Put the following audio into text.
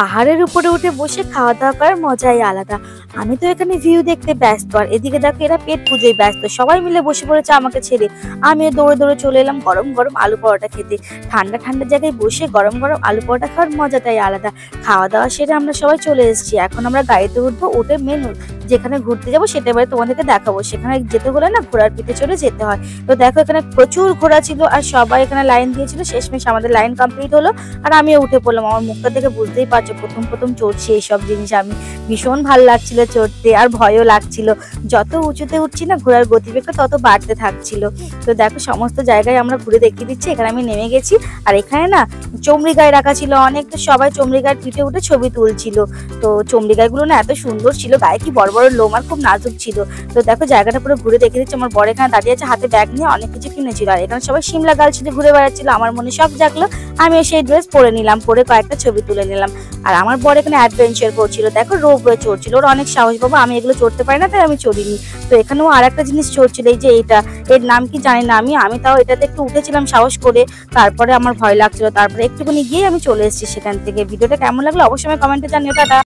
পাহাড়ের উপরে উঠে বসে খাওয়া দাওয়া করার মজাই আলাদা। আমি তো এখানে ভিউ দেখতে ব্যস্ত, আর এদিকে দেখো এরা পেট পুজোয় ব্যস্ত। সবাই মিলে বসে পড়েছে আমাকে ছেড়ে। আমিও দৌড়ে দৌড়ে চলে এলাম গরম গরম আলু পরোটা খেতে। ঠান্ডা ঠান্ডা জায়গায় বসে গরম গরম আলু পরোটা খাওয়ার মজাটাই আলাদা। খাওয়া দাওয়া সেরে আমরা সবাই চলে এসেছি। এখন আমরা গাড়িতে উঠবো, উঠে মেন যেখানে ঘুরতে যাবো সেটা এবারে তোমাদেরকে দেখাবো। সেখানে যেতে হলে না ঘোড়ার পিঠে চড়ে যেতে হয়। তো দেখো এখানে প্রচুর ঘোড়া ছিল, আর সবাই এখানে লাইন দিয়েছিল। শেষমেশ আমাদের লাইন কমপ্লিট হলো, আর আমিও উঠে পড়লাম। আমার মুখটা দেখে বুঝতেই পারছো প্রথম প্রথম চড়ছি এইসব জিনিস। আমি ভীষণ ভালো লাগছিল চড়তে, আর ভয়ও লাগছিল। যত উঁচুতে উঠছি না ঘোড়ার গতিবেগটা তত বাড়তে থাকছিল। তো দেখো সমস্ত জায়গায় আমরা ঘুরে দেখিয়ে দিচ্ছি। এখানে আমি নেমে গেছি, আর এখানে না চমড়ি গায়ে রাখা ছিল অনেক। তো সবাই চমড়ি গায়ের পিঠে উঠে ছবি তুলছিল। তো চমড়ি গায়েগুলো না এত সুন্দর ছিল, গায়ে কি বড় বড় লোম, আর খুব নাজুক ছিল। তো দেখো জায়গাটা পুরো ঘুরে দেখে দিচ্ছি। আমার বর এখানে দাঁড়িয়ে আছে, হাতে ব্যাগ নিয়ে অনেক কিছু কিনেছিল। আর এখানে সবাই সিমলা গাল ছিল, ঘুরে বেড়াচ্ছিল। আমার মনে শখ জাগলো, আমি সেই ড্রেস পরে নিলাম, পরে কয়েকটা ছবি তুলে নিলাম। আর আমার বর এখানে অ্যাডভেঞ্চার করছিল, দেখো রোপওয়ে চড়ছিল। ওর অনেক সাহস বাবা, আমি এগুলো চড়তে পারি না তাই আমি চড়িনি। তো এখানেও আর একটা জিনিস চড়ছিল, এই যে এইটা, এর নাম কি জানি না। আমি তাও এটাতে একটু উঠেছিলাম সাহস করে। তারপরে আমার ভয় লাগছিল, তারপরে একটুখানি গিয়ে আমি চলে এসেছি সেখান থেকে। ভিডিওটা কেমন লাগলো অবশ্যই কমেন্টে জানিও। টাটা।